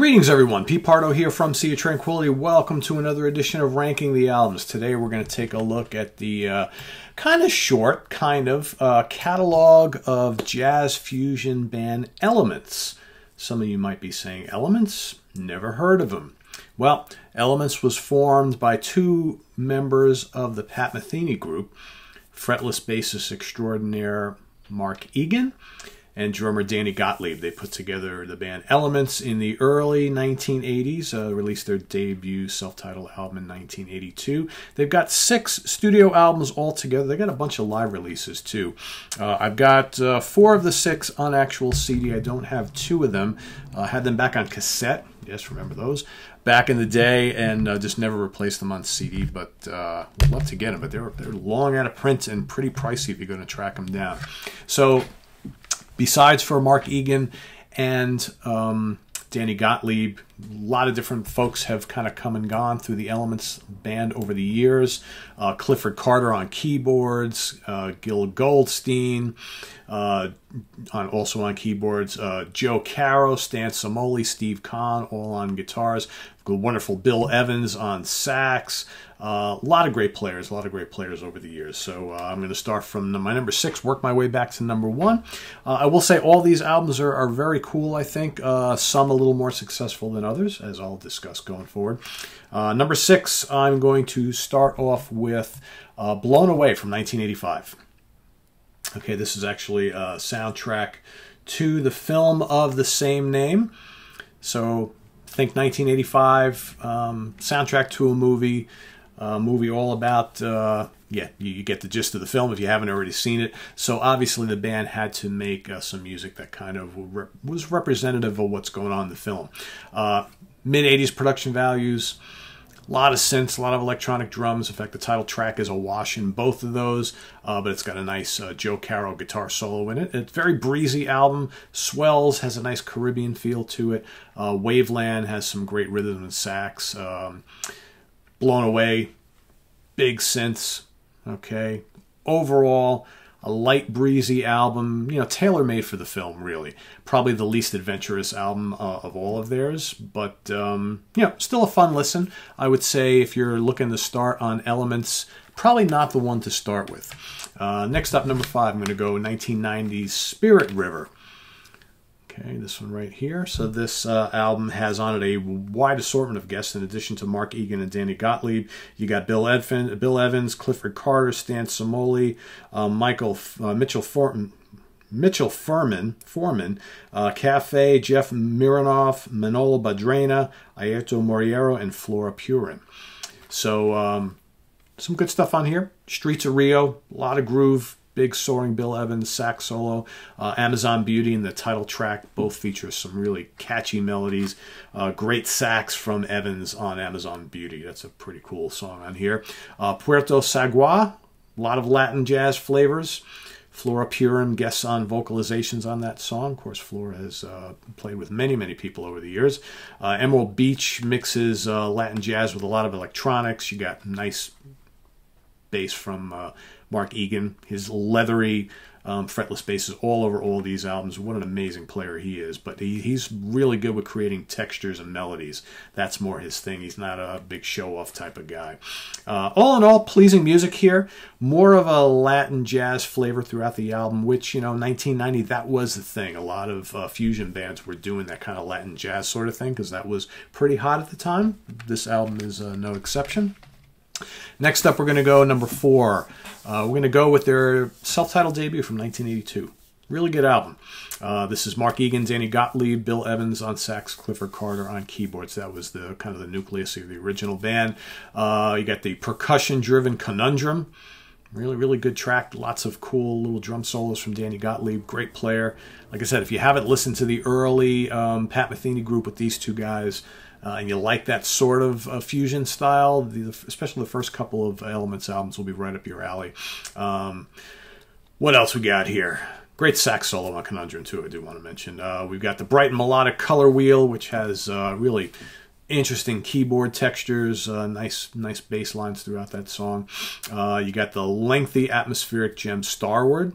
Greetings everyone, Pete Pardo here from Sea of Tranquility. Welcome to another edition of Ranking the Albums. Today we're going to take a look at the kind of short, catalog of jazz fusion band Elements. Some of you might be saying, Elements? Never heard of them. Well, Elements was formed by two members of the Pat Metheny Group, fretless bassist extraordinaire Mark Egan and drummer Danny Gottlieb. They put together the band Elements in the early 1980s, released their debut self-titled album in 1982. They've got 6 studio albums altogether. They got a bunch of live releases too. I've got 4 of the 6 on actual CD. I don't have 2 of them. Had them back on cassette. Yes, remember those? Back in the day, and just never replaced them on CD, but would love to get them. But they're long out of print and pretty pricey if you're going to track them down. So, besides for Mark Egan and Danny Gottlieb, a lot of different folks have kind of come and gone through the Elements band over the years. Clifford Carter on keyboards, Gil Goldstein also on keyboards, Joe Caro, Stan Samoli, Steve Kahn, all on guitars. The wonderful Bill Evans on sax. A lot of great players over the years. So I'm going to start from my number 6, work my way back to number 1. I will say all these albums are very cool, I think. Some a little more successful than others, as I'll discuss going forward. Number 6, I'm going to start off with Blown Away from 1985. Okay, this is actually a soundtrack to the film of the same name. So think 1985, soundtrack to a movie. Movie all about, yeah, you get the gist of the film if you haven't already seen it. So obviously the band had to make some music that kind of was representative of what's going on in the film. Mid-80s production values, a lot of synths, a lot of electronic drums. In fact, the title track is a wash in both of those, but it's got a nice Joe Caro guitar solo in it. It's a very breezy album. Swells has a nice Caribbean feel to it. Waveland has some great rhythm and sax. Blown Away, big synths, okay. Overall, a light, breezy album, tailor-made for the film, really. Probably the least adventurous album of all of theirs, but, still a fun listen. I would say if you're looking to start on Elements, probably not the one to start with. Next up, number 5, I'm going to go 1990's Spirit River. Okay, this one right here. So this album has on it a wide assortment of guests in addition to Mark Egan and Danny Gottlieb. You got Bill Evans, Clifford Carter, Stan Samoli, Mitchell Foreman, Cafe, Jeff Mironoff, Manolo Badrena, Aieto Moriero, and Flora Purin. So some good stuff on here. Streets of Rio, a lot of groove. Big soaring Bill Evans sax solo. Amazon Beauty and the title track both feature some really catchy melodies. Great sax from Evans on Amazon Beauty. That's a pretty cool song on here. Puerto Sagua, a lot of Latin jazz flavors. Flora Purin guests on vocalizations on that song. Of course, Flora has played with many, many people over the years. Emerald Beach mixes Latin jazz with a lot of electronics. You got nice bass from Mark Egan, his leathery fretless basses all over all these albums. What an amazing player he is. But he's really good with creating textures and melodies. That's more his thing. He's not a big show-off type of guy. All in all, pleasing music here. More of a Latin jazz flavor throughout the album, which, 1990, that was the thing. A lot of fusion bands were doing that kind of Latin jazz sort of thing because that was pretty hot at the time. This album is no exception. Next up, we're going to go number 4. We're going to go with their self-titled debut from 1982. Really good album. This is Mark Egan, Danny Gottlieb, Bill Evans on sax, Clifford Carter on keyboards. That was the kind of the nucleus of the original band. You got the percussion-driven Conundrum. Really, really good track. Lots of cool little drum solos from Danny Gottlieb. Great player. Like I said, if you haven't listened to the early Pat Metheny Group with these two guys, and you like that sort of fusion style, especially the first couple of Elements albums will be right up your alley. What else we got here? Great sax solo on Conundrum, too, I do want to mention. We've got the bright and melodic color wheel, which has really interesting keyboard textures, nice bass lines throughout that song. You got the lengthy atmospheric gem Starward.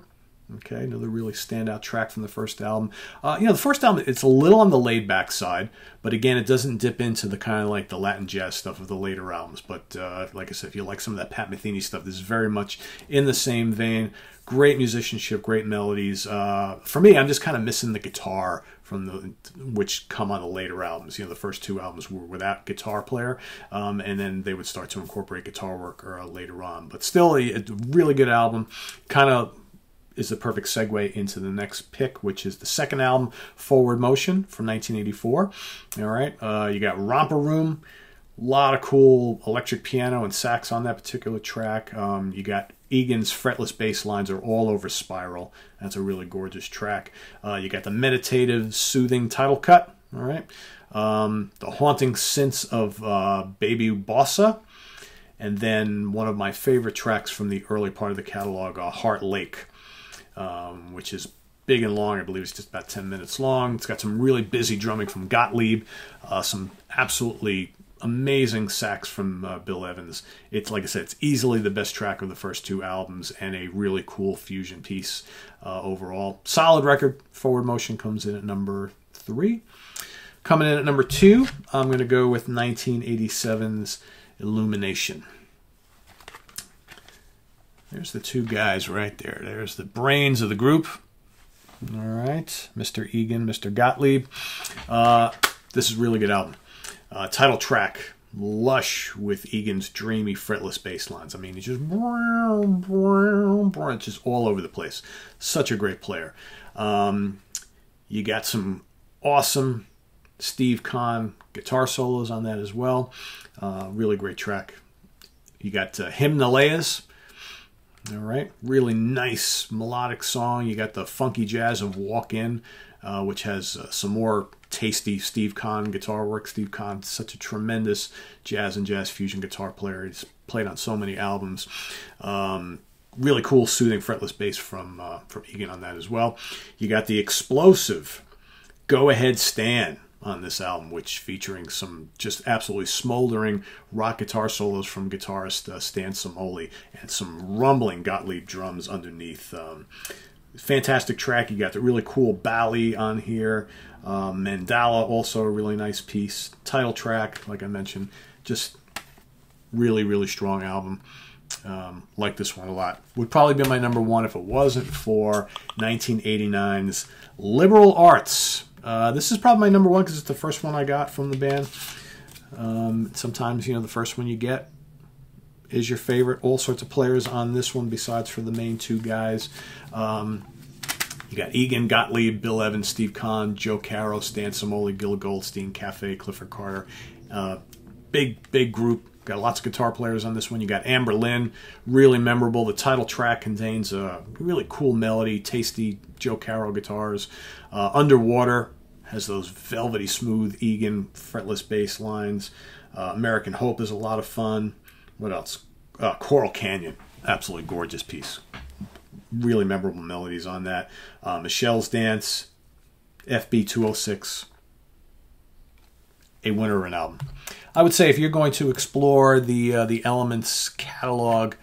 Okay, another really standout track from the first album. You know, the first album, it's a little on the laid-back side, but again, it doesn't dip into the kind of like the Latin jazz stuff of the later albums. But like I said, if you like some of that Pat Metheny stuff, this is very much in the same vein. Great musicianship, great melodies. For me, I'm just kind of missing the guitar from which come on the later albums. You know, the first two albums were without guitar player, and then they would start to incorporate guitar work later on. But still, a really good album. Kind of is the perfect segue into the next pick, which is the second album, Forward Motion, from 1984. All right, you got Romper Room, a lot of cool electric piano and sax on that particular track. You got Egan's fretless bass lines are all over Spiral. That's a really gorgeous track. You got the meditative, soothing title cut. All right, the haunting synths of Baby Bossa, and then one of my favorite tracks from the early part of the catalog, Heart Lake. Which is big and long. I believe it's just about 10 minutes long. It's got some really busy drumming from Gottlieb, some absolutely amazing sax from Bill Evans. It's, like I said, it's easily the best track of the first two albums and a really cool fusion piece overall. Solid record. Forward Motion comes in at number 3. Coming in at number 2, I'm going to go with 1987's Illumination. There's the two guys right there. There's the brains of the group. All right, Mr. Egan, Mr. Gottlieb. This is a really good album. Title track, lush with Egan's dreamy fretless bass lines. I mean, it's just, it's just all over the place. Such a great player. You got some awesome Steve Kahn guitar solos on that as well. Really great track. You got Himnalayas. All right, really nice melodic song. You got the funky jazz of Walk In, which has some more tasty Steve Kahn guitar work. Steve Kahn, such a tremendous jazz and jazz fusion guitar player. He's played on so many albums. Really cool, soothing fretless bass from Egan on that as well. You got the explosive Go Ahead Stan on this album, which featuring some just absolutely smoldering rock guitar solos from guitarist Stan Samoli and some rumbling Gottlieb drums underneath. Fantastic track. You got the really cool Bali on here. Mandala, also a really nice piece. Title track, like I mentioned, just really, really strong album. Like this one a lot. Would probably be my number 1 if it wasn't for 1989's Liberal Arts. This is probably my number 1 because it's the first one I got from the band. Sometimes, you know, the first one you get is your favorite. All sorts of players on this one besides for the main two guys. You got Egan, Gottlieb, Bill Evans, Steve Kahn, Joe Caro, Stan Samoli, Gil Goldstein, Cafe, Clifford Carter. Big group. Got lots of guitar players on this one. You got Amber Lynn, really memorable. The title track contains a really cool melody, tasty Joe Caro guitars. Underwater has those velvety smooth Egan fretless bass lines. American Hope is a lot of fun. What else? Coral Canyon, absolutely gorgeous piece. Really memorable melodies on that. Michelle's Dance, FB 206, a winner of an album. I would say if you're going to explore the Elements catalog,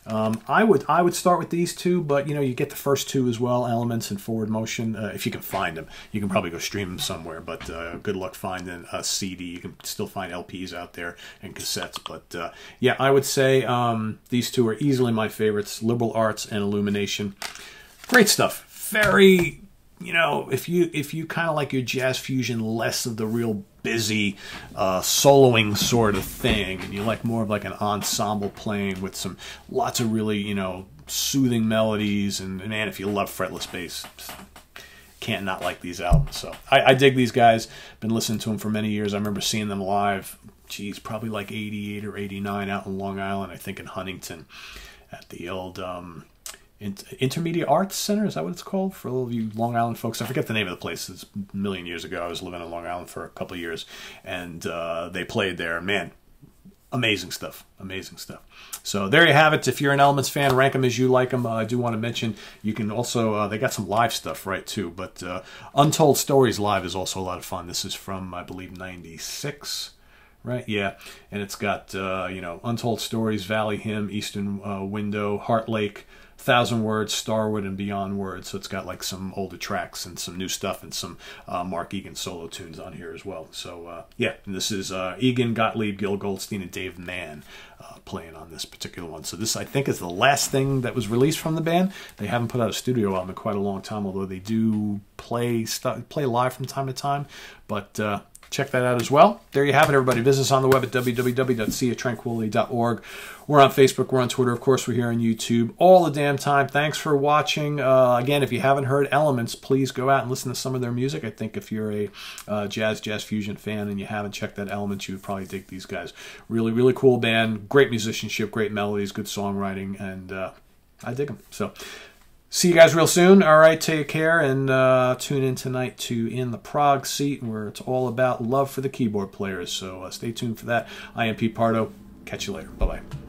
I would start with these two, but you know, you get the first two as well, Elements and Forward Motion, if you can find them. You can probably go stream them somewhere, but good luck finding a CD. You can still find LPs out there and cassettes, but yeah, I would say these two are easily my favorites, Liberal Arts and Illumination. Great stuff. Very, you know, if you kind of like your jazz fusion, less of the real busy soloing sort of thing, and you like more of like an ensemble playing with some lots of really, you know, soothing melodies, and man, if you love fretless bass, can't not like these albums. So I dig these guys. Been listening to them for many years. I remember seeing them live, geez, probably like 88 or 89 out in Long Island, I think in Huntington at the old Intermediate Arts Center, is that what it's called? For all of you Long Island folks, I forget the name of the place. It's a million years ago. I was living in Long Island for a couple of years, and they played there. Man, amazing stuff. Amazing stuff. So there you have it. If you're an Elements fan, rank them as you like them. I do want to mention, you can also, they got some live stuff, right, too. But Untold Stories Live is also a lot of fun. This is from, I believe, 96. Right, yeah, and it's got, you know, Untold Stories, Valley Hymn, Eastern Window, Heart Lake, 1,000 words, Starwood and Beyond words. So it's got like some older tracks and some new stuff and some Mark Egan solo tunes on here as well. So yeah, and this is Egan, Gottlieb, Gil Goldstein, and Dave Mann playing on this particular one. So this, I think, is the last thing that was released from the band. They haven't put out a studio album in quite a long time, although they do play live from time to time. But check that out as well. There you have it, everybody. Visit us on the web at www.seaoftranquility.org. We're on Facebook. We're on Twitter. Of course, we're here on YouTube all the damn time. Thanks for watching. Again, if you haven't heard Elements, please go out and listen to some of their music. I think if you're a jazz fusion fan and you haven't checked out Elements, you would probably dig these guys. Really, really cool band. Great musicianship, great melodies, good songwriting, and I dig them. So see you guys real soon. All right, take care, and tune in tonight to In the Prague Seat, where it's all about love for the keyboard players. So stay tuned for that. I am Pete Pardo. Catch you later. Bye-bye.